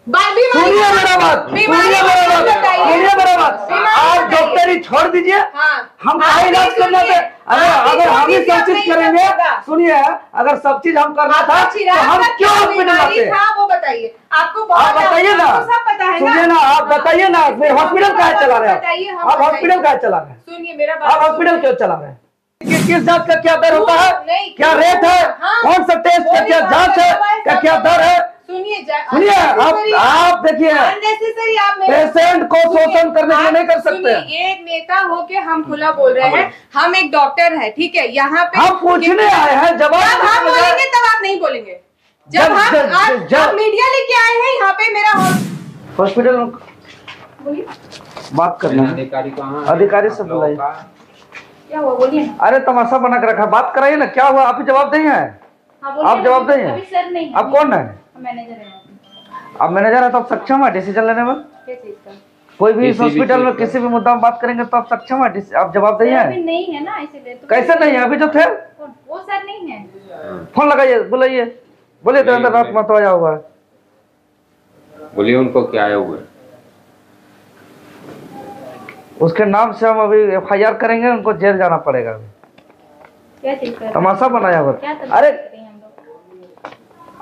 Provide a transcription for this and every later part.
सुनिए मेरा बात, सुनिए मेरा बात। आप डॉक्टरी छोड़ दीजिए, हम क्या इलाज करना थे? अगर हम ही सब चीज करेंगे, सुनिए, अगर सब चीज हम करना था तो हम क्यों हॉस्पिटल आते? वो बताइए, आपको आप बताइए ना, सुनिए ना, आप बताइए ना, फिर हॉस्पिटल कहाँ चला रहे हैं? आप हॉस्पिटल कहाँ चला रहे हैं? सुनिए मेरा बात, आप हॉस्पिटल क्यों चला रहे हैं? किस जांच का क्या दर होता है, क्या रेट है, कौन सा टेस्ट का क्या जांच है, क्या दर है? सुनिए, आप देखिए, पेशेंट को शोषण करने के लिए नहीं कर सकते। एक नेता हो के हम खुला बोल रहे हैं, हम एक डॉक्टर है, ठीक है, यहाँ पे हम पूछने आए हैं, जवाब हम बोलेंगे तब आप नहीं बोलेंगे। जब हम मीडिया लेके आए हैं यहाँ पे, मेरा हॉस्पिटल बात करना है, अधिकारी से बुलाइए। क्या हुआ बोलिए? अरे तमाशा बना के रखा, बात कराइए ना, क्या हुआ? आप ही जवाब देंगे? आप जवाब देंगे? आप कौन है? मैनेजर है। आप मैनेजर है तो आप सक्षम है डिसीजन लेने में? कोई भी इस हॉस्पिटल में किसी भी मुद्दा में बात करेंगे तो आप सक्षम है, आप जवाब देंगे? नहीं है ना, इसीलिए तो। कैसे नहीं है? अभी जो थे वो सर नहीं है। फोन लगाइए, बुलाइए, बोलिए देवेंद्र नाथ महतो आया हुआ है। बोलिए उनको क्या आया हुआ है? उसके नाम से हम अभी FIR करेंगे, उनको जेल जाना पड़ेगा। क्या चीज कर? तमाशा बनाया हुआ। अरे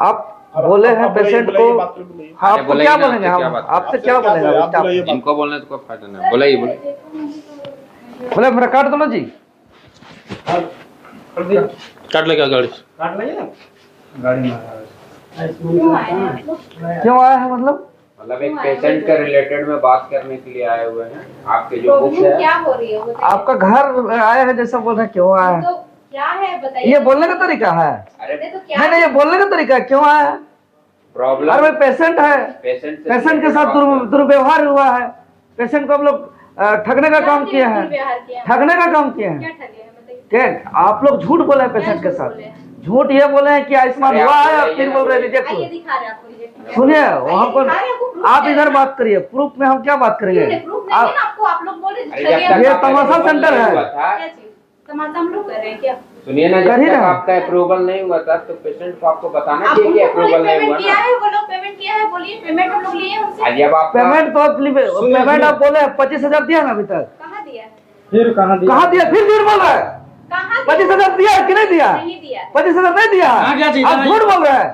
आप बोले हैं पेशेंट को, आपको क्या बोलेंगे? हम आपसे क्या बोलेंगे? इनको बोलने तो कोई फायदा नहीं, बोले बोले मेरा काट दो ना जी, काट लेगा गाड़ी, काट लेंगे ना गाड़ी में। क्यों आया है? मतलब एक पेशेंट के रिलेटेड में बात करने के लिए आए हुए हैं। आपके जो बुक है, क्या हो रही है? आपका घर आया है जैसा बोल रहे हैं, क्यों आया है? क्या है बताइए। ये बोलने का तरीका है? अरे तो क्या नहीं, ये बोलने का तरीका है, क्यों आया है? प्रॉब्लम, अरे भाई पेशेंट है, पेशेंट के साथ दुर्व्यवहार हुआ है, पेशेंट को हम लोग ठगने का काम किया है, ठगने का काम किया है। क्या आप लोग झूठ बोले हैं पेशेंट के साथ? झूठ ये बोले हैं कि आयुष्मान हुआ है, आप फिर बोल रहे हैं रिजेक्ट हुआ। सुनिए, वहाँ पर आप इधर बात करिए, प्रूफ में हम क्या बात करेंगे? आप लोग बोले ये तमाशा सेंटर है, तमाशा हम लोग कर रहे हैं क्या? सुनिए ना, जब तक आपका अप्रूवल नहीं हुआ था तो पेशेंट को आपको बताना चाहिए कि अप्रूवल नहीं हुआ ना। वो लोग पेमेंट किया है, बोलिए पेमेंट हम लोग लिए हैं उनसे। जब आप पेमेंट तो पेमेंट आप बोले 25,000 दिया ना अभी तक? कहाँ दिया? फिर कहाँ दिया? फिर झूठ बोल रहा है। 25,000 दिया कि नहीं दिया? 25,000 नहीं दिया, आप झूठ बोल रहे हैं।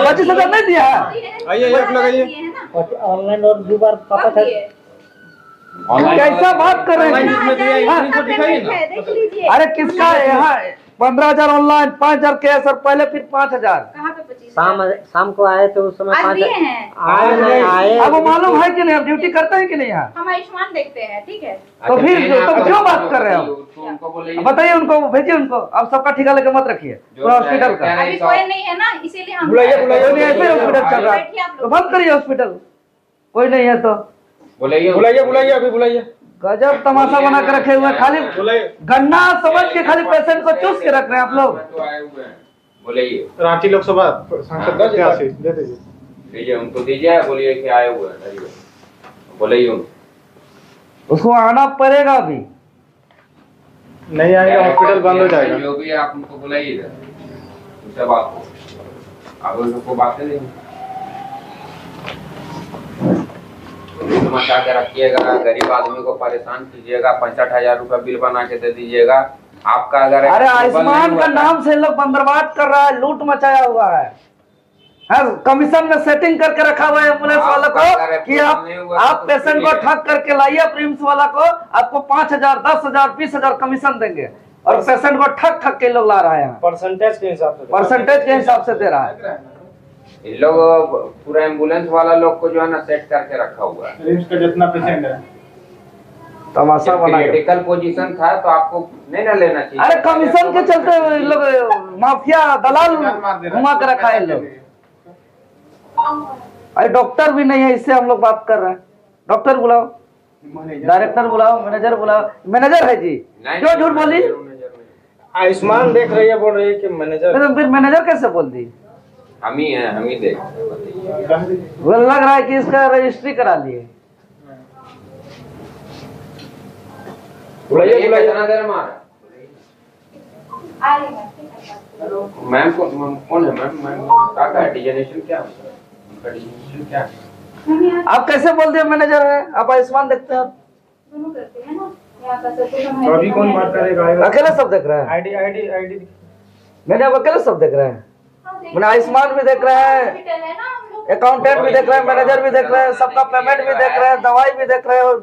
25,000 नहीं दिया? आइए ऑनलाइन और 2 बार पापा कैसा बात कर रहे हैं? अरे किसका यहाँ 15,000 ऑनलाइन, 5,000 कैश और पहले फिर 5,000 शाम को आए तो उस समय 5 आए। अब वो मालूम है कि नहीं, हम ड्यूटी करते हैं कि नहीं यहाँ? हम आयुष्मान देखते हैं, ठीक है। तो फिर तो क्यों बात कर रहे हो? बताइए उनको, भेजिए उनको। अब सबका ठिका लेके मत रखिए हॉस्पिटल का। अभी कोई नहीं है ना, इसीलिए हम बुलाइए, ऐसे हॉस्पिटल चल रहा है तो बंद करिए हॉस्पिटल। कोई नहीं है तो बुलाइए, अभी बुलाइए। गजब तमाशा बना के रखे हुए, खाली गन्ना समझ के खाली पेशेंट को चूस के रख रहे हैं आप लोग। बोलिए, रांची लोकसभा सांसद दे दीजिए उनको, दीजिए, बोलिए कि आए हुए हैं, बोलिए उसको आना पड़ेगा। अभी नहीं आएगा हॉस्पिटल बंद हो जाएगा। जो भी आप उनको बुलाइएगा, उससे बात हो, आप उनको बातें नहीं मचा के रखिएगा, गरीब आदमी को परेशान कीजिएगा, 65,000 रुपया बिल बना के दे दीजिएगा आपका। अगर अरे आयुष्मान का नाम से लोग बंदरबाट कर रहा है, लूट मचाया हुआ है। कमीशन में सेटिंग करके रखा हुआ है एम्बुलेंस वाला को कि आप पेशेंट को ठग करके लाइए, प्रीम्स वाला को आपको 5,000, 10,000, 20,000 कमीशन देंगे और पेशेंट को ठग के लोग ला रहा है। परसेंटेज के हिसाब से दे रहा है। इन लोग पूरा एम्बुलेंस वाला लोग को जो है ना सेट करके रखा हुआ है। रिम्स का जितना पेशेंट है तमाशा बना। क्रिटिकल पोजीशन था तो आपको नहीं ना लेना चाहिए। अरे कमीशन के चलते लोग माफिया दलाल घुमा कर रखा है लोग। अरे डॉक्टर भी नहीं है, इससे हम लोग बात कर रहे हैं। डॉक्टर बुलाओ, डायरेक्टर बुलाओ, मैनेजर बुलाओ। मैनेजर है जी, क्यों झूठ बोली? आयुष्मान देख रही है, बोल रही है कि मैनेजर। फिर मैनेजर कैसे बोल दी? हम ही हैं, हम ही देख। वो लग रहा है कि इसका रजिस्ट्री करा लिए। बुलाइए, कितना देर में आ रहा मैम? कौन है मैम? मैम का डिजनेशन क्या है? क्या आप कैसे बोल दिए मैनेजर है? आप आयुष्मान देखते हैं? दोनों करते हैं ना, यहाँ का सब कुछ हम तो अभी कौन बात करेगा? अकेले सब देख रहे हैं? आईडी मैंने अब अकेले सब देख रहे हैं। मैंने आयुष्मान भी देख रहे हैं, हॉस्पिटल है ना हम लोग, अकाउंटेंट भी देख रहे हैं, मैनेजर भी देख रहे हैं, सबका पेमेंट भी देख रहे हैं, दवाई भी देख रहे हैं, और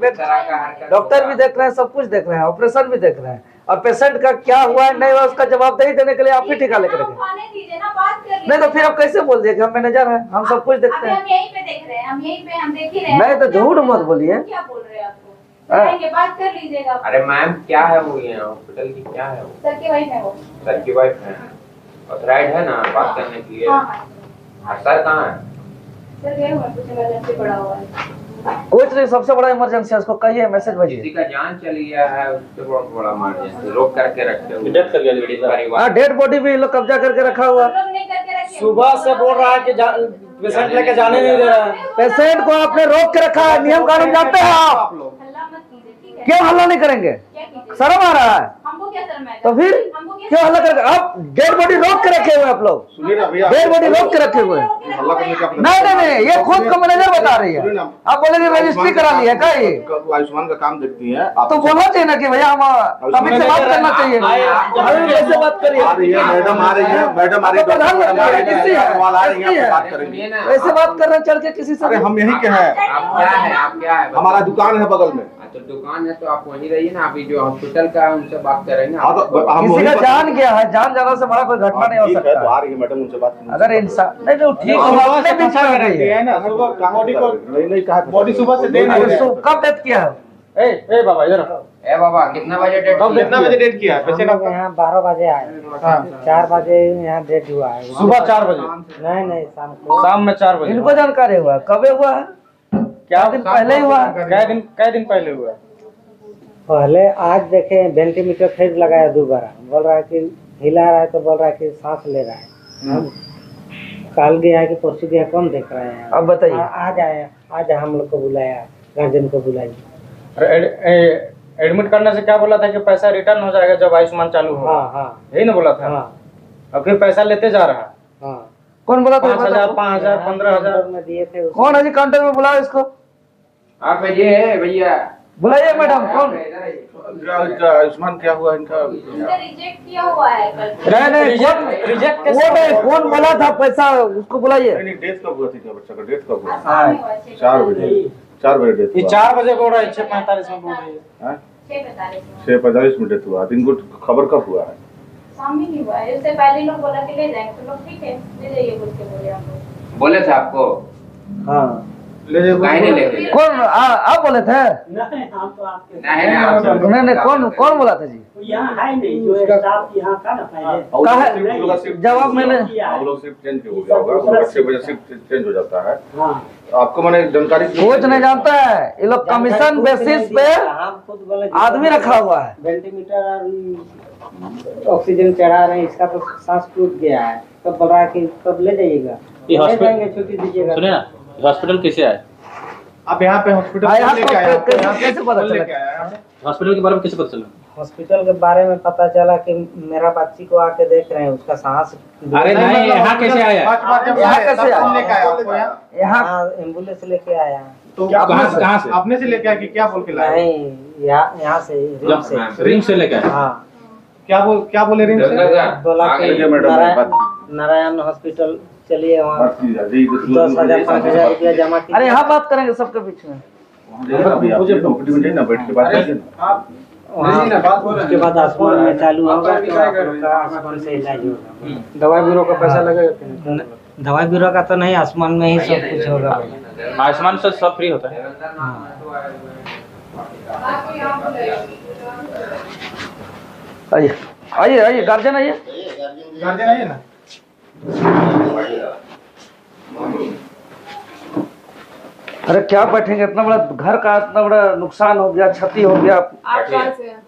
डॉक्टर भी देख रहे हैं, सब कुछ देख रहे हैं, ऑपरेशन भी देख रहे हैं। और पेशेंट का क्या हुआ है नहीं हुआ उसका जवाबदेही देने के लिए आप ही ठिका लेकर रखें। आने दीजिए ना, बात कर लीजिए। नहीं तो फिर आप कैसे बोल दिए कि हम मैनेजर हैं, हम सब कुछ देखते अभी हैं? हम यहीं पे देख रहे हैं, हम यहीं पे हम देख ही रहे हैं। नहीं तो झूठ मत बोलिए। क्या बोल रहे हैं आपको? जाएंगे, बात कर लीजिएगा। अरे मैम क्या है वो, ये हॉस्पिटल की क्या है वो? सर की वाइफ है वो। सर की वाइफ है, ऑथराइज्ड है ना बात करने के लिए? हाँ सर कहाँ है? सर गए हुए, कुछ इमरजेंसी पड़ा हुआ है। कुछ नहीं, सबसे बड़ा इमरजेंसी है, उसको कहिए मैसेज भेजिए। किसी का जान चली गया है, उससे बहुत बड़ा इमरजेंसी, रोक करके रखे हुए डेथ कर गया परिवार। हाँ, डेड बॉडी भी लोग कब्जा करके रखा हुआ। हम लोग नहीं करके रखे। सुबह से बोल रहा है कि पेशेंट लेके जाने नहीं दे रहा है। पेशेंट को आपने रोक के रखा है, नियम कानून जानते हैं आप? हल्ला मत कीजिए, ठीक है? क्यों हल्ला नहीं करेंगे? क्या कीजिए? शर्म आ रहा है? हमको क्या शर्म है? तो फिर हमको क्या क्यों हल्ला करके? आप डेड बॉडी रोक के रखे हुए आप लोग, सुनिए ना भैया, डेड बॉडी रोक के रखे हुए हैं। हल्ला करने का नहीं नहीं नहीं, ये खुद को मैनेजर बता रही है। आप बोलेंगे रजिस्ट्री करा ली है क्या? ये आयुष्मान का काम देखती है आप, तो बोलना चाहिए ना कि भैया हम अभी से बात करना चाहिए। अभी कैसे बात करिए? आ रही है मैडम, आ रही है मैडम, आ रही है, प्रधानमंत्री आ रही है, किसी है? सवाल आ रही है, किसी है? आपसे बात करेंगे। ऐसे बात करना चल के किसी से? अरे हम यहीं के हैं, आप क्या है, आप क्या है? हमारा दुकान है बगल में। तो दुकान है तो आप वहीं रहिए ना, अभी जो हॉस्पिटल का है उनसे बात करेंगे। हाँ तो हम किसी वहीं का पर- जान गया है, जान जाना से बड़ा कोई घटना नहीं हो ठीक है, तो सकता। आ रही है मैडम, उनसे बात करेंगे। अगर इंसान नहीं तो ठीक हो, अपने बीच में आ गई है। ना सुबह बॉडी को नहीं कहा, बॉडी सुबह से दे नहीं अरे रहे। कब डेथ किया है? ए बाबा इधर आओ। ए बाबा कितना बजे डेट? कब कितना बजे डेट किया है पेशेंट हम लोग यहाँ 12 बजे आए, 4 बजे यहाँ डेट हुआ है। सुबह 4 बजे, नहीं शाम को। शाम में 4 बजे। इनको जानकारी हुआ कब हुआ है? क्या दिन पहले ही हुआ है? कै दिन पहले हुआ है? पहले आज देखे वेंटिलेटर खरीद लगाया दोबारा, बोल रहा है कि हिला रहा है, तो बोल रहा है कि सांस ले रहा है। हम कल गया है कि परसों गया, कौन देख रहे हैं? अब बताइए। आज आया, आज हम लोग को बुलाया, गार्जियन को बुलाइए। एडमिट करने से क्या बोला था कि पैसा रिटर्न हो जाएगा जब आयुष्मान चालू हो? हाँ यही ना बोला था? हाँ अब फिर पैसा लेते जा रहा है। हाँ, कौन बोला था? 5,000 5,000 15,000 में दिए थे। कौन है जी काउंटर में? बुलाओ इसको, आप ये भैया बुलाइए मैडम। कौन? आयुष्मान क्या हुआ इनका? इनका रिजेक्ट किया हुआ है कल। नहीं कौन रिजेक्ट वो नहीं, कौन बोला था पैसा, उसको बुलाइए। नहीं डेथ कब हुआ थी क्या बच्चा का? डेथ कब हुआ? आज शाम में हुआ है, 4 बजे, 4 बजे डेथ ये हुआ। 4 बजे बोल रहा है, 6:45 में बोल रही है। 6:45 में। 6:45 में डेथ हुआ। इनको खबर कब हुआ है? शाम में नहीं हुआ है, इससे पहले लोग बोला कि ले जाएंगे, तो लोग ठीक है ले जाइए बोल के बोले हम लोग। बोले थे आपको? हाँ काहे नहीं ले गए? कौन आप बोले थे? नहीं हम तो आपके नहीं नहीं, कौन बोला था जी? यहाँ है नहीं, जो स्टाफ यहाँ का ना पहले कहा जवाब मैंने हम लोग शिफ्ट चेंज हो गया होगा, उनका 6 बजे शिफ्ट चेंज हो जाता है। हाँ आपको मैंने जानकारी कुछ नहीं जानता है, ये लोग कमीशन बेसिस पे हम खुद बोले आदमी रखा हुआ है। वेंटिलेटर और ऑक्सीजन चढ़ा रहे हैं, इसका तो सांस टूट गया है, तब बोल रहा है कि कब ले जाइएगा? ये ले हॉस्पिटल जाएंगे, छुट्टी दीजिएगा। सुनिए ना, हॉस्पिटल कैसे आए? आप यहाँ पे हॉस्पिटल यहाँ लेके आए? कैसे पता चला? हॉस्पिटल के बारे में कैसे पता चला? हॉस्पिटल के बारे में पता चला कि मेरा बच्ची को आके देख रहे हैं, उसका सांस अरे नहीं, यहाँ कैसे आया? यहाँ कैसे आया? लेके आया आपको यहाँ? यहाँ एम्बुलेंस लेके आया। तो कहाँ से? अपने से लेके आया कि क्या बोल के लाया? नहीं यहाँ से रिम से। रिंग से लेके आए? हाँ क्या बोले रिंग से? बोला आ कि गई है मैडम, नारायण हॉस्पिटल चलिए, वहाँ बात की जाती है। 10,000 5,000 रुपया जमा कीजिए। अरे यहाँ बात करेंगे सबके बीच में। मुझे कंपनी में जाइए ना, बैठ के बात कीजिए ना। वहाँ उसके बाद आसमान में चालू होगा, तो आप लोग का आसमान से इलाज होगा। दवाई बीरो का पैसा लगेगा? दवाई बीरो का तो नहीं, आसमान में ही सब कुछ होगा। आयुष्मान से सब फ्री होता है? आइए आइए आइए, गार्जियन आइए। गार्जियन आइए ना। अरे क्या बैठेंगे, इतना बड़ा घर का इतना बड़ा नुकसान हो गया, क्षति हो गया। आप कहाँ से हैं?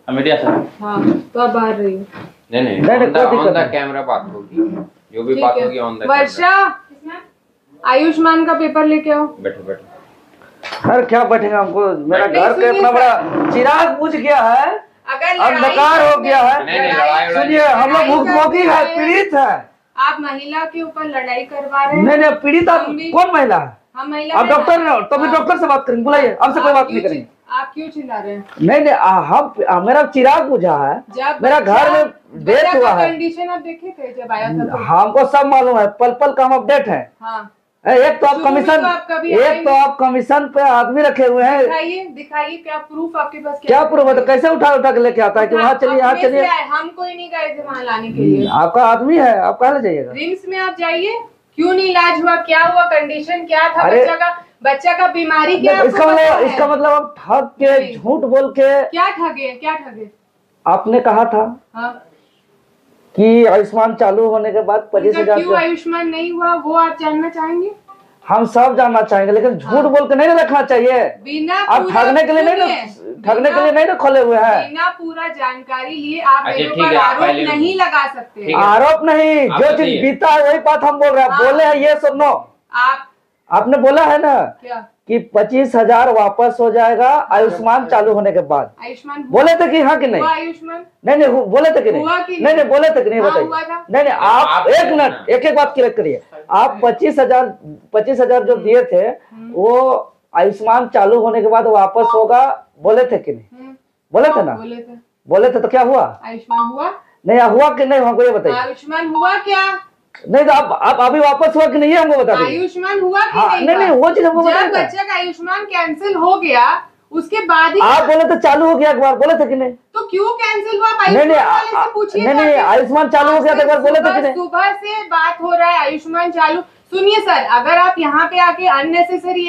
मीडिया से। हाँ तो आप बाहर रहिए। नहीं नहीं, कोई दिक्कत ऑन द नहीं। कैमरा बात होगी, जो भी ठीक बात है। होगी ऑन द वर्षा, आयुष्मान का पेपर लेके आओ। बैठो बैठो। अरे क्या बैठेंगे, हमको मेरा नहीं, घर का सुनिए इतना सर। बड़ा चिराग बुझ गया है, अगर अंधकार हो गया है। नहीं नहीं, लड़ाई सुनिए, हम लोग भूखमोगी है, पीड़ित है। आप महिला के ऊपर लड़ाई करवा रहे हैं। नहीं नहीं, पीड़ित कौन महिला है? हम महिला आप डॉक्टर हैं, तो फिर डॉक्टर से बात करेंगे, बुलाइए, आपसे कोई बात नहीं करेंगे। आप क्यों चिल्ला रहे हैं? नहीं नहीं, हम मेरा चिराग बुझा है, मेरा घर में डेथ हुआ है। कंडीशन आप देखे थे जब आया था तो? हमको सब मालूम है, पल पल का हम अपडेट है। हाँ। एक तो आप कमीशन पे आदमी रखे हुए हैं। दिखाइए क्या प्रूफ आपके पास? क्या प्रूफ है? तो कैसे उठा के लेके आता है कि वहाँ चलिए, यहाँ चलिए? हम कोई नहीं गए थे वहाँ लाने के लिए। आपका आदमी है, आप कहाँ ले जाइएगा? रिम्स में आप जाइए, क्यों नहीं इलाज हुआ? क्या हुआ? कंडीशन क्या था बच्चा का? बीमारी क्या? इसका मतलब आप ठग के, झूठ बोल के। क्या ठगे? आपने कहा था कि आयुष्मान चालू होने के बाद 25,000। क्यों आयुष्मान नहीं हुआ वो आप जानना चाहेंगे? हम सब जानना चाहेंगे, लेकिन झूठ बोल के नहीं रखना चाहिए। बिना आप ठगने के लिए नहीं ना खोले हुए हैं। बिना पूरा जानकारी लिए आप मेरे ऊपर आरोप नहीं लगा सकते। आरोप नहीं, जो चीज बीता है वही बात हम बोल रहे हैं। बोले हैं ये सुनो, आपने बोला है ना कि 25,000 वापस हो जाएगा आयुष्मान चालू होने के बाद। आयुष्मान बोले थे कि हाँ कि नहीं? आयुष्मान नहीं बोले थे कि नहीं? नहीं बोले थे कि नहीं? बताइए। नहीं आप एक मिनट, एक बात क्लियर करिए। आप 25,000 जो दिए थे वो आयुष्मान चालू होने के बाद वापस होगा, बोले थे कि नहीं? बोले थे ना? बोले थे। तो क्या हुआ? आयुष्मान हुआ? नहीं हुआ कि नहीं, हमको ये बताइए। आयुष्मान हुआ क्या? नहीं तो आप अभी वापस हुआ कि नहीं हमको बता दीजिए। आयुष्मान हुआ कि नहीं वो चीज हमको बताइए। जब बच्चे का आयुष्मान कैंसिल हो गया उसके बाद ही आप बोले तो चालू हो गया, एक बार बोले थे कि नहीं? तो क्यों कैंसिल हुआ? नहीं आयुष्मान चालू हो गया था, एक बार बोले थे कि नहीं? सुबह से बात हो रहा है आयुष्मान चालू। सुनिए सर, अगर आप यहाँ पे आके अननेसेसरी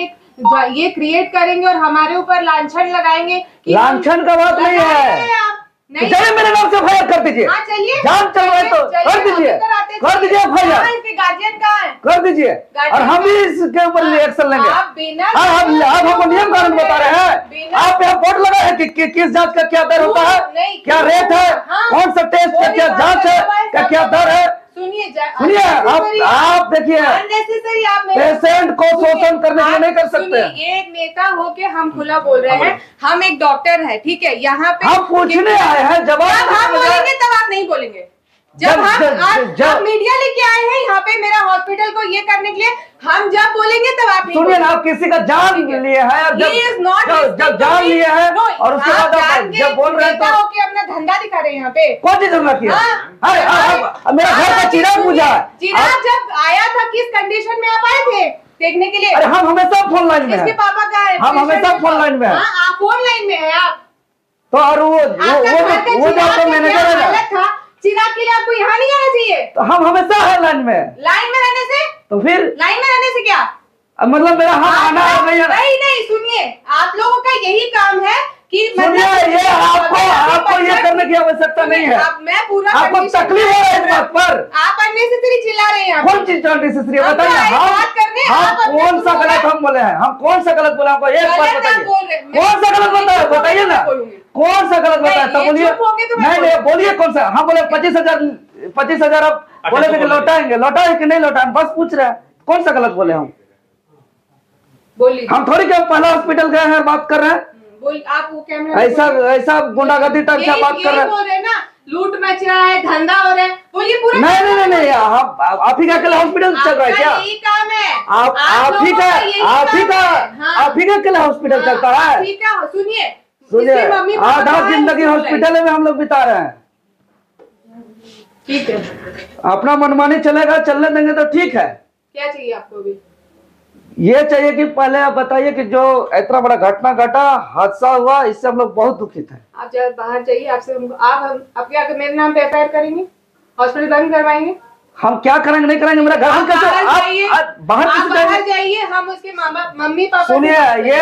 ये क्रिएट करेंगे और हमारे ऊपर लांछन लगाएंगे। लांछन का बात नहीं है, चलिए मेरे नाम से एफआईआर कर दीजिए। हाँ चलिए, जान चल रहा है तो कर दीजिए एफआईआर गार्जियन कहाँ है? कर दीजिए, और हम भी इसके ऊपर रिएक्शन लेंगे। आप हमको नियम कानून बता रहे हैं। आप यहाँ बोर्ड लगा है कि किस जांच का क्या दर होता है, क्या रेट है, कौन सा टेस्ट का क्या जांच है, क्या दर है। सुनिए आप देखिए, पेशेंट को शोषण करने के लिए नहीं कर सकते। एक नेता होके हम खुला बोल रहे हैं, हम एक डॉक्टर है, ठीक है? यहाँ पे हम पूछने आए हैं, जवाब हम बोलेंगे तब आप नहीं बोलेंगे। जब हम मीडिया लेके आए हैं यहाँ पे मेरा हॉस्पिटल को ये करने के लिए, हम जब बोलेंगे तब आप नहीं। सुनिए ना, आप किसी का जान लिए है, जब जान लिए है और उसके बाद जब बोल रहे हैं तो अपना धंधा दिखा रहे हैं यहाँ पे। कौन सी धंधा किया? मेरा घर का चिराग पूजा। चिराग जब आया था किस कंडीशन में आप आए थे देखने के लिए? अरे हम हमेशा फोन लाइन में इसके पापा का है, हम हमेशा फोन लाइन में है। आप फोन लाइन में है आप तो, और वो जो मैनेजर है ना, चिराग के लिए आपको यहाँ नहीं आना चाहिए। तो हम हमेशा है लाइन में रहने से। तो फिर लाइन में रहने से क्या मतलब मेरा हम आना है नहीं। सुनिए, आप लोगों का यही काम है कि सुनिए, ये आपको ये करने की आवश्यकता नहीं है। मैं पूरा आपको तकलीफ हो रहा है इस बात पर। आप अननेसेसरी चिल्ला रहे हैं। कौन चीज अननेसेसरी बताइए? हम कौन सा गलत हम बोले हैं? हम कौन सा गलत बोले? आपको एक बात बताइए, कौन सा गलत बताइए ना, कौन सा गलत बताया तो बोलिए। नहीं बोलिए कौन सा। हम बोले 25,000 आप बोले थे कि लौटाए कि नहीं लौटाए, बस पूछ रहे हैं कौन सा गलत बोले हम? बोलिए। हम थोड़ी क्या पहला हॉस्पिटल गए हैं बात कर रहे हैं? आप वो कैमरा ऐसा गुंडागर्दी टाइप से बात कर रहे हैं ना, लूट मच रहा है, धंधा हो रहा है, बोलिए पूरा। नहीं आप ही का अकेला हॉस्पिटल चल रहा है क्या? यही काम है आप ही का अकेला हॉस्पिटल चलता है? सुनिए, आधा जिंदगी हॉस्पिटल में हम लोग बिता रहे हैं। ठीक है, अपना मनमानी चलेगा, चलने देंगे तो ठीक है। क्या चाहिए आपको भी? ये चाहिए कि पहले आप बताइए कि जो इतना बड़ा घटना घटा, हादसा हुआ, इससे हम लोग बहुत दुखित हैं। आप जब बाहर जाइए, आपसे आप क्या मेरे नाम पे एफआईआर करेंगे? हॉस्पिटल बंद करवाएंगे? हम क्या करेंगे नहीं करेंगे? मेरा घर हम कैसे बाहर जाइए, हम उसके मम्मी पापा। सुनिए, ये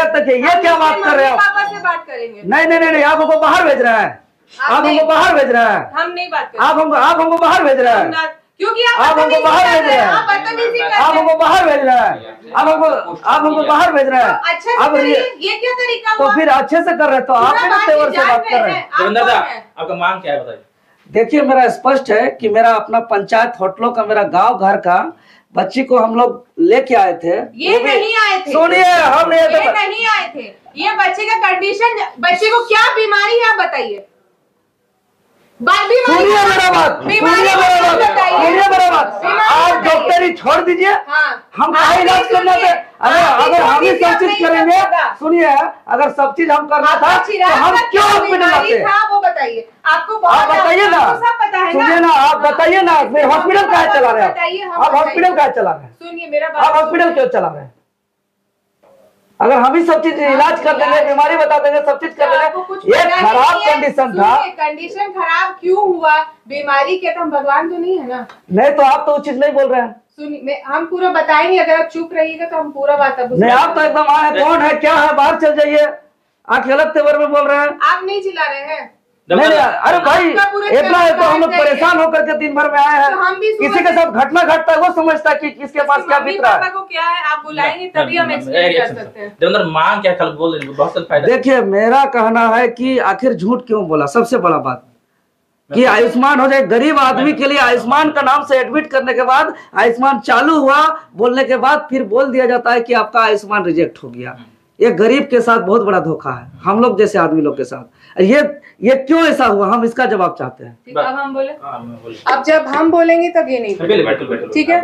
क्या बात कर रहे हो? पापा से बात करेंगे। नहीं आप हमको बाहर भेज रहे हैं। आप हमको बाहर भेज रहे हैं। हम नहीं बात करेंगे। आप हमको बाहर भेज रहे हैं क्योंकि आप हमको बाहर भेज रहे हैं। आप हमको बाहर भेज रहे हैं। आप हमको बाहर भेज रहे हैं। अच्छा अब ये क्या तरीका हुआ? तो फिर अच्छे से कर रहे तो आप तेवर से बात कर रहे हैं। देवेंद्र दा, आपका मांग क्या है बताइए? देखिए, मेरा स्पष्ट है कि मेरा अपना पंचायत होटलों का, मेरा गांव घर का बच्ची को हम लोग लेके आए थे। ये नहीं आए थे। सुनिए, हम नहीं आए थे। ये बच्चे का कंडीशन, बच्चे को क्या बीमारी है आप बताइए। सुनिए मेरा बात, सुनिए मेरा बात, आप डॉक्टरी छोड़ दीजिए। हम कहा इलाज करना थे। अगर हम ही सब चीज करेंगे, सुनिए, अगर सब चीज हम करना था तो हम क्यों हॉस्पिटल आते? वो बताइए, आपको आप बताइए ना, सुनिए ना, आप बताइए ना, हॉस्पिटल कहाँ चला रहे हैं? आप हॉस्पिटल कहाँ चला रहे हैं? सुनिए मेरा आप हॉस्पिटल क्यों चला रहे हैं? अगर हम ही सब चीज इलाज कर देंगे, बीमारी बता देंगे, सब चीज कर देंगे। ये खराब कंडीशन था। कंडीशन खराब क्यों हुआ? बीमारी के तो हम भगवान तो नहीं है ना। नहीं तो आप तो वो चीज नहीं बोल रहे हैं। सुनिए, हम पूरा बताएंगे, अगर आप चुप रहिएगा तो हम पूरा बात नहीं, आप तो एकदम आए, कौन है क्या है, बाहर चल जाइए। आप गलत तेवर में बोल रहे हैं। आप नहीं चिल्ला रहे हैं। नहीं, अरे भाई, इतना है तो हम लोग परेशान होकर के दिन भर में आए हैं। किसी के साथ घटना घटता है, वो समझता है कि किसके पास क्या बीत रहा है। को क्या है आप बुलाएंगे तभी हम एक्सप्लेन कर सकते हैं। मांग क्या कल बोल रहे, बहुत फायदा। देखिए, मेरा कहना है कि आखिर झूठ क्यों बोला, सबसे बड़ा बात कि आयुष्मान हो जाए। गरीब आदमी के लिए आयुष्मान का नाम से एडमिट करने के बाद, आयुष्मान चालू हुआ बोलने के बाद फिर बोल दिया जाता है कि आपका आयुष्मान रिजेक्ट हो गया। ये गरीब के साथ बहुत बड़ा धोखा है, हम लोग जैसे आदमी लोग के साथ। ये क्यों ऐसा हुआ, हम इसका जवाब चाहते हैं। अब हम बोले, अब जब हम बोलेंगे तब ये नहीं, ठीक है?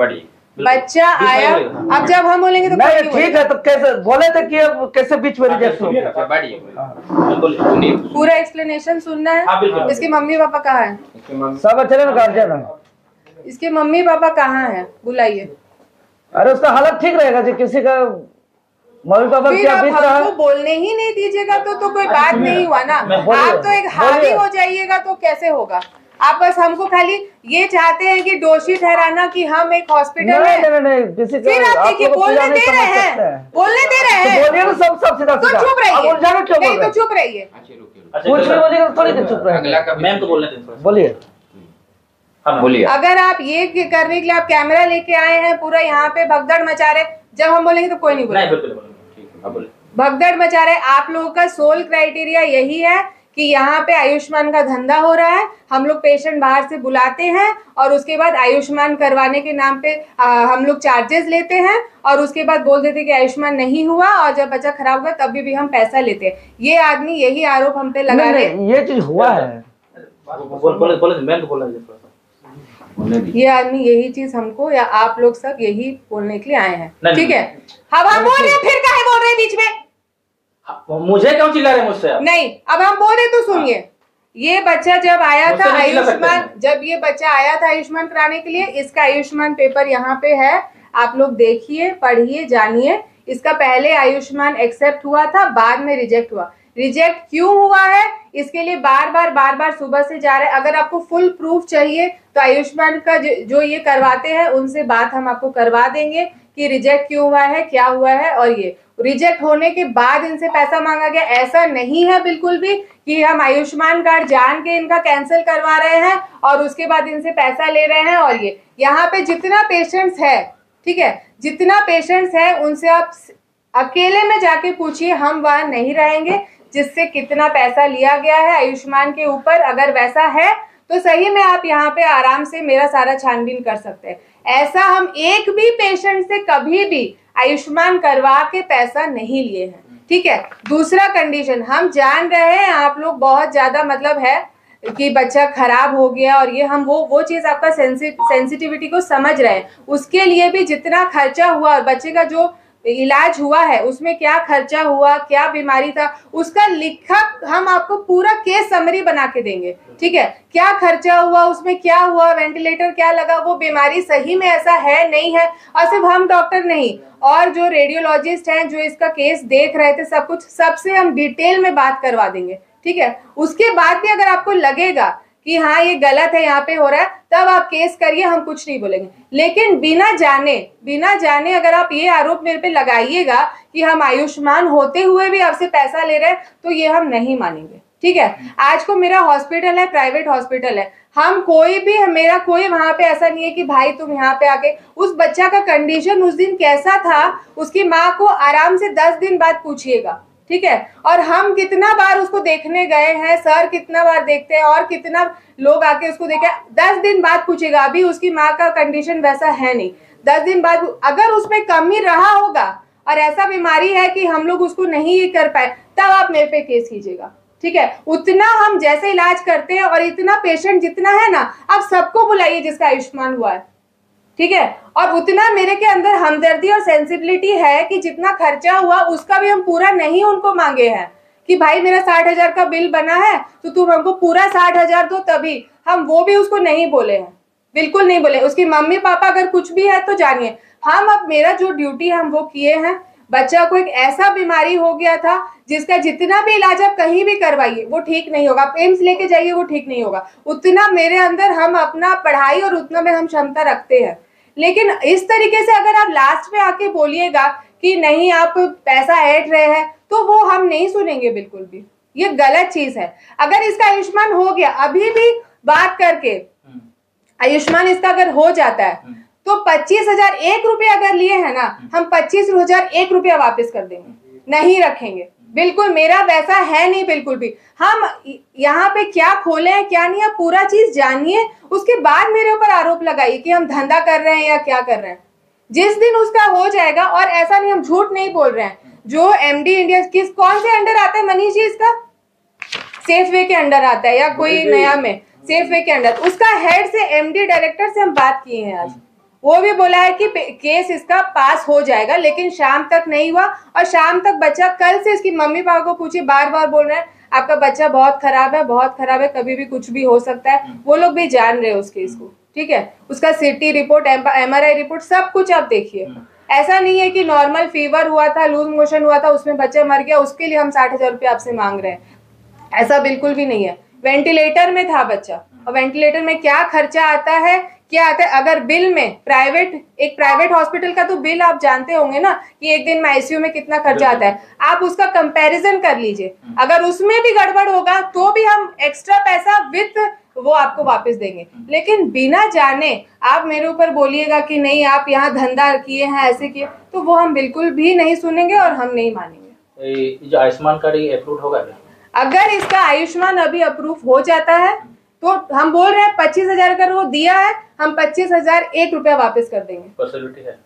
बच्चा आया, अब जब हम बोलेंगे तो नहीं, ठीक है। तो कैसे बोले थे कि कैसे बीच में रिजेक्ट हो गया? पूरा एक्सप्लेनेशन सुनना है। इसके मम्मी पापा कहाँ है? सब अच्छे ना गार्जियन है। इसके मम्मी पापा कहाँ है? बुलाइए। अरे उसका हालत ठीक रहेगा जी, किसी का मम्मी पापा क्या बीत रहा है? बोलने ही नहीं दीजिएगा तो कोई बात नहीं हुआ ना। आप तो एक हावी हो जाइएगा तो कैसे होगा? आप बस हमको खाली ये चाहते हैं कि दोषी ठहराना कि हम एक हॉस्पिटल है। नहीं, किसी फिर आप देखिए, बोलने दे रहे हैं, बोलने दे रहे हैं, बोलिए ना, सब सीधा तो चुप रहिए। नहीं तो चुप रहिए, कुछ नहीं बोलिएगा, थोड़ी देर चुप रहिए। मैम तो बोलने दें, बोलिए। बोलिए। अगर आप ये करने के लिए आप कैमरा लेके आए हैं, पूरा यहाँ पे भगदड़ मचा रहे, जब हम बोलेंगे तो कोई नहीं बोलेगा। भगदड़ मचा रहे। आप लोगों का सोल क्राइटेरिया यही है कि यहाँ पे आयुष्मान का धंधा हो रहा है। हम लोग पेशेंट बाहर से बुलाते हैं और उसके बाद आयुष्मान करवाने के नाम पे हम लोग चार्जेस लेते हैं और उसके बाद बोल देते कि आयुष्मान नहीं हुआ, और जब बच्चा खराब हुआ तब भी हम पैसा लेते हैं। ये आदमी यही आरोप हम पे लगा रहे हैं। ये चीज हुआ है, ये आदमी यही चीज हमको, या आप लोग सब यही बोलने के लिए आए हैं, ठीक है? अब हम बोल रहे हैं, फिर काहे बोल रहे हैं बीच में? मुझे क्यों चिल्ला रहे मुझसे आप? नहीं, अब हम बोले तो सुनिए। ये बच्चा जब आया था आयुष्मान, जब ये बच्चा आया था आयुष्मान कराने के लिए, इसका आयुष्मान पेपर यहाँ पे है, आप लोग देखिए, पढ़िए, जानिए। इसका पहले आयुष्मान एक्सेप्ट हुआ था, बाद में रिजेक्ट हुआ। रिजेक्ट क्यों हुआ है इसके लिए बार बार सुबह से जा रहे हैं। अगर आपको फुल प्रूफ चाहिए तो आयुष्मान का जो ये करवाते हैं उनसे बात हम आपको करवा देंगे कि रिजेक्ट क्यों हुआ है, क्या हुआ है। और ये रिजेक्ट होने के बाद इनसे पैसा मांगा गया, ऐसा नहीं है बिल्कुल भी कि हम आयुष्मान कार्ड जान के इनका कैंसिल करवा रहे हैं और उसके बाद इनसे पैसा ले रहे हैं। और ये यहाँ पे जितना पेशेंट्स है, ठीक है, जितना पेशेंट्स है उनसे आप अकेले में जाके पूछिए, हम वहां नहीं रहेंगे जिससे कितना पैसा लिया गया है आयुष्मान के ऊपर। अगर वैसा है तो सही में आप यहाँ पे आराम से मेरा सारा छानबीन कर सकते हैं। ऐसा हम एक भी पेशेंट से कभी भी आयुष्मान करवा के पैसा नहीं लिए हैं, ठीक है? दूसरा कंडीशन, हम जान रहे हैं आप लोग बहुत ज्यादा मतलब है कि बच्चा खराब हो गया और ये हम वो चीज आपका सेंसिटिविटी को समझ रहे हैं। उसके लिए भी जितना खर्चा हुआ और बच्चे का जो इलाज हुआ है उसमें क्या खर्चा हुआ, क्या बीमारी था, उसका लिखा हम आपको पूरा केस समरी बना के देंगे, ठीक है? क्या खर्चा हुआ, उसमें क्या हुआ, वेंटिलेटर क्या लगा, वो बीमारी सही में ऐसा है नहीं है। और सिर्फ हम डॉक्टर नहीं, और जो रेडियोलॉजिस्ट हैं जो इसका केस देख रहे थे, सब कुछ सबसे हम डिटेल में बात करवा देंगे, ठीक है? उसके बाद भी अगर आपको लगेगा कि हाँ ये गलत है, यहाँ पे हो रहा है, तब आप केस करिए, हम कुछ नहीं बोलेंगे। लेकिन बिना जाने अगर आप ये आरोप मेरे पे लगाइएगा कि हम आयुष्मान होते हुए भी आपसे पैसा ले रहे हैं, तो ये हम नहीं मानेंगे, ठीक है? आज को मेरा हॉस्पिटल है, प्राइवेट हॉस्पिटल है, हम कोई भी, मेरा कोई वहां पे ऐसा नहीं है कि भाई तुम यहाँ पे आके, उस बच्चा का कंडीशन उस दिन कैसा था उसकी माँ को आराम से 10 दिन बाद पूछिएगा, ठीक है? और हम कितना बार उसको देखने गए हैं, सर कितना बार देखते हैं और कितना लोग आके उसको देखे, 10 दिन बाद पूछेगा। अभी उसकी माँ का कंडीशन वैसा है नहीं, 10 दिन बाद अगर उसमें कमी रहा होगा और ऐसा बीमारी है कि हम लोग उसको नहीं कर पाए, तब आप मेरे पे केस कीजिएगा, ठीक है, उतना हम जैसे इलाज करते हैं और इतना पेशेंट जितना है ना, आप सबको बुलाइए जिसका आयुष्मान हुआ है, ठीक है। और उतना मेरे के अंदर हमदर्दी और सेंसिबिलिटी है कि जितना खर्चा हुआ उसका भी हम पूरा नहीं उनको मांगे हैं कि भाई मेरा 60,000 का बिल बना है तो तुम हमको पूरा 60,000 दो, तभी हम वो भी उसको नहीं बोले हैं, बिल्कुल नहीं बोले। उसकी मम्मी पापा अगर कुछ भी है तो जानिए, हम अब मेरा जो ड्यूटी है हम वो किए हैं। बच्चा को एक ऐसा बीमारी हो गया था जिसका जितना भी इलाज आप कहीं भी करवाइए वो ठीक नहीं होगा, आप एम्स लेके जाइए वो ठीक नहीं होगा, उतना मेरे अंदर हम अपना पढ़ाई और उतना में हम क्षमता रखते हैं। लेकिन इस तरीके से अगर आप लास्ट में आके बोलिएगा कि नहीं आप पैसा ऐड रहे हैं तो वो हम नहीं सुनेंगे बिल्कुल भी, ये गलत चीज है। अगर इसका आयुष्मान हो गया, अभी भी बात करके आयुष्मान इसका अगर हो जाता है तो 25,001 रुपये अगर लिए हैं ना, हम 25,001 रुपया वापस कर देंगे, नहीं रखेंगे बिल्कुल। मेरा वैसा है नहीं बिल्कुल भी। हम यहाँ पे क्या खोले हैं क्या नहीं, आप पूरा चीज जानिए, उसके बाद मेरे ऊपर आरोप लगाइए कि हम धंधा कर रहे हैं या क्या कर रहे हैं। जिस दिन उसका हो जाएगा, और ऐसा नहीं हम झूठ नहीं बोल रहे हैं, जो MD इंडिया कौन से अंडर आता है मनीष जी, इसका सेफ वे के अंडर आता है या कोई नया में सेफ वे के अंडर, उसका हेड से MD डायरेक्टर से हम बात किए हैं आज, वो भी बोला है कि केस इसका पास हो जाएगा, लेकिन शाम तक नहीं हुआ। और शाम तक बच्चा, कल से इसकी मम्मी पापा को पूछिए, बार बार बोल रहे हैं आपका बच्चा बहुत खराब है, बहुत खराब है, कभी भी कुछ भी हो सकता है, वो लोग भी जान रहे हैं उस केस को, ठीक है। उसका CT रिपोर्ट, MRI रिपोर्ट, सब कुछ आप देखिए। ऐसा नहीं है कि नॉर्मल फीवर हुआ था, लूज मोशन हुआ था, उसमें बच्चा मर गया, उसके लिए हम 60,000 रुपये आपसे मांग रहे हैं, ऐसा बिल्कुल भी नहीं है। वेंटिलेटर में था बच्चा, और वेंटिलेटर में क्या खर्चा आता है, क्या आता है। अगर बिल में एक प्राइवेट हॉस्पिटल का तो बिल आप जानते होंगे ना कि एक दिन में ICU में कितना खर्चा आता है, आप उसका कंपैरिजन कर लीजिए। अगर उसमें भी गड़बड़ होगा तो भी हम एक्स्ट्रा पैसा विथ वो आपको वापस देंगे। लेकिन बिना जाने आप मेरे ऊपर बोलिएगा कि नहीं आप यहाँ धंधा किए हैं, ऐसे किए, तो वो हम बिल्कुल भी नहीं सुनेंगे और हम नहीं मानेंगे। जो आयुष्मान कार्ड अप्रूव होगा क्या? अगर इसका आयुष्मान अभी अप्रूव हो जाता है तो हम बोल रहे हैं 25,000 अगर वो दिया है, हम 25,001 रुपया वापस कर देंगे। पॉसिबिलिटी है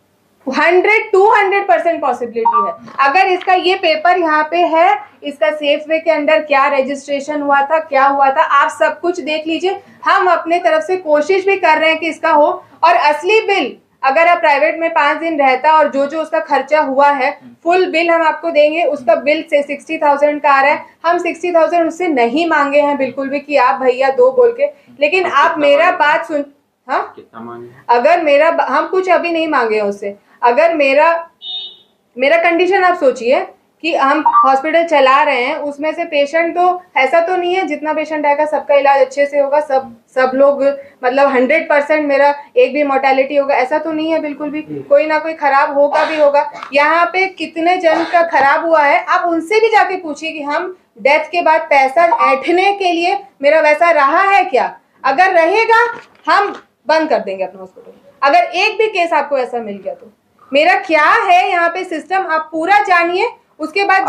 100-200% पॉसिबिलिटी है। अगर इसका ये पेपर यहाँ पे है, इसका सेफ वे के अंदर क्या रजिस्ट्रेशन हुआ था, क्या हुआ था, आप सब कुछ देख लीजिए। हम अपने तरफ से कोशिश भी कर रहे हैं कि इसका हो। और असली बिल अगर आप प्राइवेट में 5 दिन रहता और जो जो उसका खर्चा हुआ है फुल बिल हम आपको देंगे। उसका बिल से 60,000 का आ रहा है, हम 60,000 उससे नहीं मांगे हैं बिल्कुल भी कि आप भैया दो बोल के। लेकिन आप मेरा बात सुन, हाँ कितना मांगे? अगर मेरा, हम कुछ अभी नहीं मांगे उससे। अगर मेरा कंडीशन आप सोचिए कि हम हॉस्पिटल चला रहे हैं, उसमें से पेशेंट तो ऐसा तो नहीं है जितना पेशेंट आएगा सबका इलाज अच्छे से होगा, सब लोग मतलब 100% मेरा एक भी मोर्टेलिटी होगा, ऐसा तो नहीं है बिल्कुल भी। कोई ना कोई खराब होगा भी होगा। यहाँ पे कितने जन का खराब हुआ है आप उनसे भी जाके पूछिए कि हम डेथ के बाद पैसा ऐंठने के लिए मेरा वैसा रहा है क्या। अगर रहेगा हम बंद कर देंगे अपना हॉस्पिटल, अगर एक भी केस आपको ऐसा मिल गया तो। मेरा क्या है यहाँ पे सिस्टम आप पूरा जानिए। उसके बाद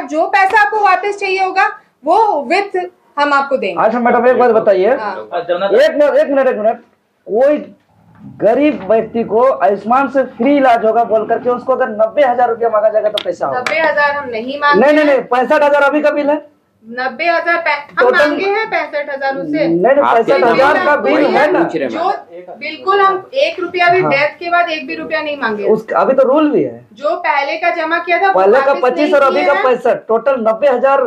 जो पैसा आपको वापस चाहिए होगा वो विथ हम आपको देंगे। अच्छा मैडम एक बात बताइए, एक मिनट, कोई गरीब व्यक्ति को आयुष्मान से फ्री इलाज होगा बोल करके उसको अगर 90,000 रुपया मांगा जाएगा तो कैसा होगा? 90,000 हम नहीं मांगे। नहीं 65,000 अभी का बिल है। 90,000 हम मांगे हैं 65,000 उससे। नहीं 65,000 का बिल है ना, जो बिल्कुल हम 1 रुपया भी डेथ के बाद 1 भी रुपया नहीं मांगे। अभी तो रूल भी है, जो पहले का जमा किया था पहले का 25 और अभी का 65, टोटल 90,000।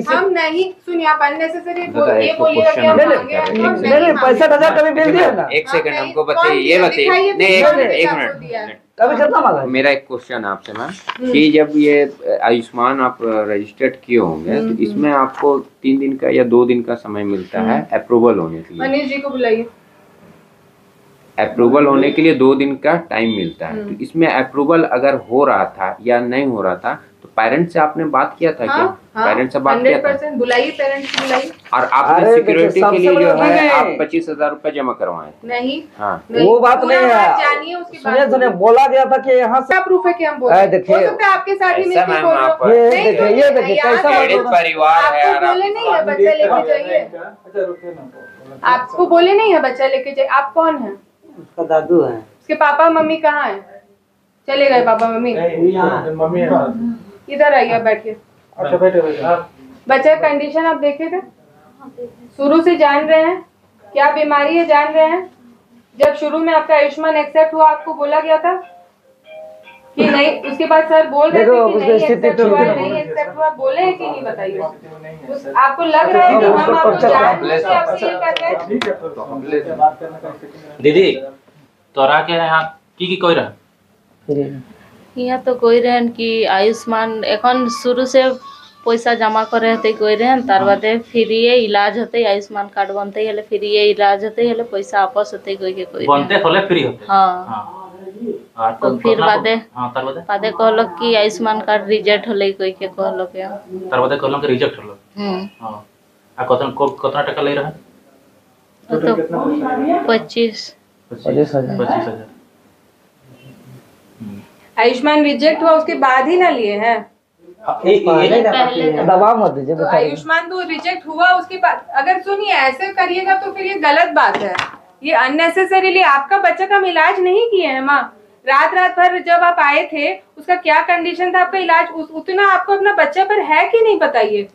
हम नहीं सुनिए, आप अननेसेसरी ये बोलिएगा कि हम मांगे हैं। नहीं 65,000 का भी बिल दिया ना। एक सेकंड हमको बताइए, ये बताइए, एक मिनट अभी कितना मांगा? मेरा एक क्वेश्चन आपसे मैम कि जब ये आयुष्मान आप रजिस्टर्ड किए होंगे तो इसमें आपको 3 दिन का या 2 दिन का समय मिलता है अप्रूवल होने के लिए। मनीष जी को बुलाइए। अप्रूवल होने के लिए 2 दिन का टाइम मिलता है, तो इसमें अप्रूवल अगर हो रहा था या नहीं हो रहा था तो पेरेंट्स से आपने बात किया था क्या? पेरेंट्स से बात किया था? 100% बुलाइए, पेरेंट्स बुलाइए। और आपने सिक्योरिटी के लिए जो है आप 25,000 रुपए जमा करवाए? नहीं, हाँ वो बात नहीं है। सुनिए बोला गया था कि यहाँ से प्रूफ है कि हम बोले। देखिए आपके साथ ही मिलकर बोल रहे हो। ये देखिए कैसा परिवार है। आपको बोले नहीं है बच्चा लेके जाइए, आपको बोले नहीं है बच्चा लेके जाइए। आप कौन है? उसका दादू है। उसके पापा मम्मी कहाँ है? चले गए पापा मम्मी? मम्मी इधर आइए, बैठिए। अच्छा बैठे। बच्चे का कंडीशन आप देखे थे, शुरू से जान रहे हैं क्या बीमारी है, जान रहे हैं। जब शुरू में आपका आयुष्मान एक्सेप्ट हुआ आपको बोला गया था कि नहीं, उसके बाद सर बोल रहे थे कि नहीं एक्सेप्ट हुआ, नहीं एक्सेप्ट हुआ, बोले हैं कि नहीं बताइए। आपको लग रहा है कि हम आपको जानबूझ के आपसे ये कर रहे हैं? दीदी तोरा के यहाँ की कोई रहा यहाँ तो कोई रहें कि आयुष्मान एखन शुरू से पैसा जमा करे हते कोई रहें, तार बादे फ्री इलाज होते, आयुष्मान कार्ड बनते हले फ्री इलाज होते हले, पैसा वापस होते कोई के कोई बनते हले फ्री होते। हां तो फिर बादे हां तार बादे कहलो कि आयुष्मान कार्ड रिजेक्ट होले कोई के कहलो के, तार बादे कहलो कि रिजेक्ट होलो। हां आ कतना टका ले रहा है? तो 25,000। आयुष्मान रिजेक्ट हुआ उसके बाद ही ना लिए हैं, दबाव मत दीजिए। तो आयुष्मान तो रिजेक्ट हुआ उसके बाद। अगर सुनिए ऐसे करिएगा तो फिर ये गलत बात है, ये अननेसेसरीली आपका बच्चा का हम इलाज नहीं किए हैं माँ। रात भर जब आप आए थे उसका क्या कंडीशन था, आपका इलाज उतना आपको अपना बच्चा पर है कि नहीं बताइए।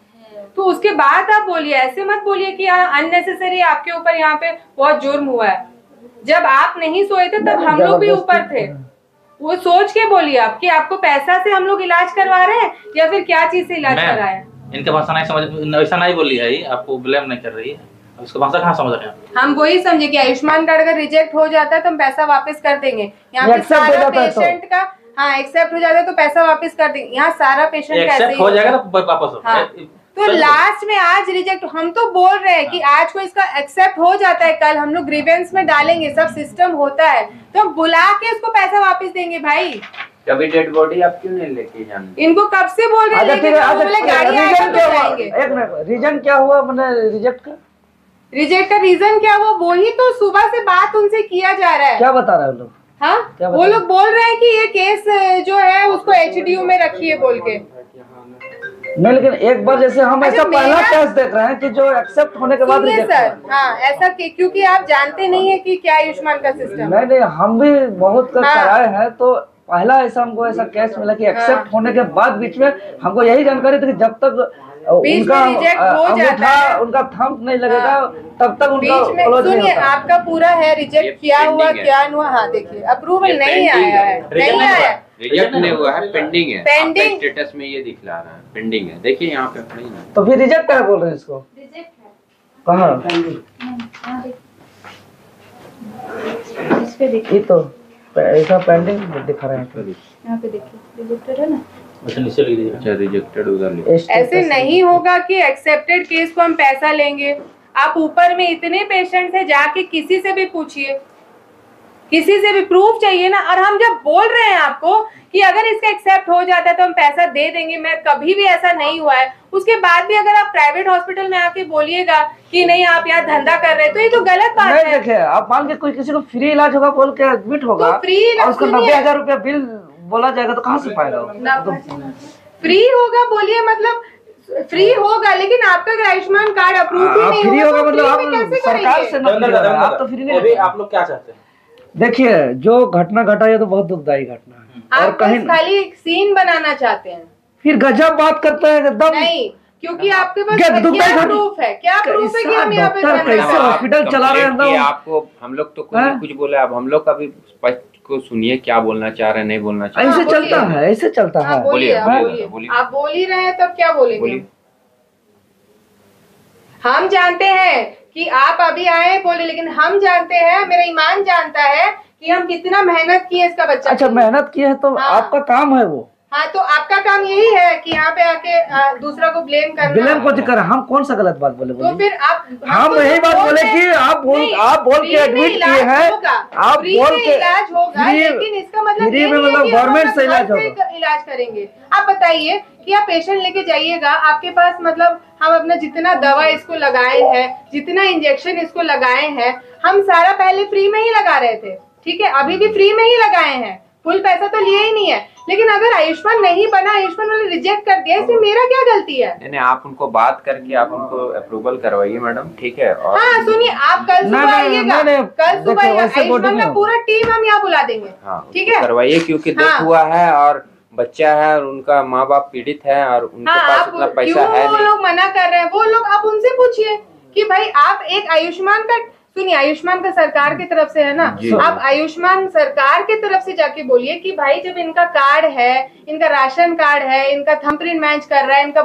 तो उसके बाद आप बोलिए, ऐसे मत बोलिए कि अननेसेसरी आपके ऊपर यहाँ पे बहुत जुर्म हुआ है। जब आप नहीं सोए थे तब हम लोग भी ऊपर थे, वो सोच के बोलिए आप कि आपको पैसा से हम लोग इलाज करवा रहे हैं या फिर क्या चीज से इलाज कराए हैं। इनके भाषा नहीं समझ, ऐसा नहीं बोली है, आपको ब्लेम नहीं कर रही है, उसका भाषा कहाँ समझ रहे हैं? हम वही समझे कि आयुष्मान कार्ड अगर रिजेक्ट हो जाता है तो हम पैसा वापस कर देंगे। यहाँ पे सारा पेशेंट का हाँ एक्सेप्ट हो जाता है तो पैसा वापस कर देंगे। यहाँ सारा पेशेंट एक्सेप्ट हो जाएगा तो वापस हाँ। तो लास्ट में आज रिजेक्ट, हम तो बोल रहे हैं कि आज को इसका एक्सेप्ट हो जाता है, कल हम लोग ग्रीवेंस में डालेंगे, सब सिस्टम होता है तो हम बुला के उसको पैसा वापस देंगे भाई। कभी डेड बॉडी आप क्यों नहीं लेके जाने? इनको कब से बोल रहे हैं रीजन क्या हुआ मैंने रिजेक्ट का रीजन क्या हुआ, वही तो सुबह से बात उनसे किया जा रहा है। क्या बता रहा है लोग? हाँ वो लोग बोल रहे हैं कि ये केस जो है उसको HDU में रखिए बोल के। नहीं लेकिन एक बार जैसे हम ऐसा पहला केस देख रहे हैं कि जो एक्सेप्ट होने के बाद रिजेक्ट सर हाँ ऐसा क्योंकि आप जानते नहीं है कि क्या आयुष्मान का सिस्टम। नहीं हम भी बहुत कराए हैं, तो पहला ऐसा हमको ऐसा केस मिला कि एक्सेप्ट होने के बाद बीच में हमको यही जानकारी थी कि जब तक उनका अंगूठा उनका थंब नहीं लगेगा तब तक उनका सुनिए आपका पूरा है रिजेक्ट किया हुआ क्या हुआ। हाँ देखिए अप्रूवल नहीं आया है, नहीं आया, रिजेक्ट नहीं हुआ है, पेंडिंग है। पेंडिंग स्टेटस में ये दिखला रहा है पेंडिंग है, देखिए यहाँ पे पड़ी ना। तो फिर रिजेक्ट क्या बोल रहे हैं इसको? कहाँ ये तो ऐसा पेंडिंग दिखा रहे हैं, यहाँ पे देखिए रिजेक्टेड है ना। अच्छा रिजेक्टेड उधर ऐसे नहीं होगा कि एक्सेप्टेड केस को हम पैसा लेंगे। आप ऊपर में इतने पेशेंट्स हैं, जाके किसी से भी पूछिए, किसी से भी प्रूफ चाहिए ना। और हम जब बोल रहे हैं आपको कि अगर इसका एक्सेप्ट हो जाता है तो हम पैसा दे देंगे, मैं कभी भी ऐसा नहीं हुआ है। उसके बाद भी अगर आप प्राइवेट हॉस्पिटल में आके बोलिएगा कि नहीं आप यहाँ धंधा कर रहे हैं तो ये तो गलत बात है। देखिए आप मान के कोई किसी को फ्री इलाज होगा बोल के एडमिट होगा, तो फ्री और उसको 90,000 रुपया बिल बोला जाएगा तो कहाँ से पाएगा? फ्री होगा बोलिए, मतलब फ्री होगा, लेकिन आपका अगर आयुष्मान कार्ड अप्रूव ही नहीं फ्री होगा तो मतलब आप सरकार से आप तो फ्री नहीं। आप लोग क्या चाहते हैं? देखिए जो घटना घटा है तो बहुत दुखदायी घटना है, और कहीं खाली एक सीन बनाना चाहते हैं, फिर गजब बात करते हैं एकदम। नहीं क्योंकि आपके पास क्या प्रूफ है, क्या प्रूफ है कि हम यहाँ पे कैसे हॉस्पिटल चला रहे हैं? आपको हम लोग तो कुछ बोले, अब हम लोग का भी स्पष्ट को सुनिए क्या बोलना चाह रहे हैं, नहीं बोलना चाह रहे। ऐसे चलता है, ऐसे चलता है। बोलिए आप बोल ही रहे हैं तब क्या बोलेंगे? हम जानते हैं कि आप अभी आए बोले, लेकिन हम जानते हैं, मेरा ईमान जानता है कि हम कितना मेहनत किए इसका बच्चा। अच्छा मेहनत की है तो आपका काम है वो। हाँ तो आपका काम यही है कि यहाँ पे आके दूसरा को ब्लेम करना। ब्लेम को कर, हम कौन सा गलत बात बोले? तो फिर आप हम यही बात बोले कि आप बोल के एडमिट किए हैं, आप बोल के इलाज होगा, लेकिन इसका मतलब गवर्नमेंट से इलाज होगा, इलाज करेंगे। आप बताइए कि आप पेशेंट लेके जाइएगा, आपके पास मतलब हम अपना जितना दवा इसको लगाए हैं, जितना इंजेक्शन इसको लगाए हैं, हम सारा पहले फ्री में ही लगा रहे थे, ठीक है, अभी भी फ्री में ही लगाए हैं, फुल पैसा तो लिए ही नहीं है। लेकिन अगर आयुष्मान नहीं बना, आयुष्मान वाले रिजेक्ट कर दिया, इसमें मेरा क्या गलती है? नहीं आप उनको बात करके आप उनको अप्रूवल करवाइए मैडम, ठीक है। और हाँ सुनिए, आप कल सुबह आइएगा, कल सुबह आयुष्मान का पूरा टीम हम यहाँ बुला देंगे, ठीक है, करवाइए, क्योंकि डेथ हुआ है और बच्चा है और उनका माँ बाप पीड़ित है और उनके हाँ, पास आप उतना पैसा क्यों है वो नहीं। लोग मना कर रहे हैं? वो लोग आप उनसे पूछिए कि भाई आप एक आयुष्मान का, सुनिए आयुष्मान का सरकार की तरफ से है ना, आप आयुष्मान सरकार की तरफ से जाके बोलिए कि भाई जब इनका कार्ड है, इनका राशन कार्ड है, इनका थंबप्रिंट मैच कर रहा है, इनका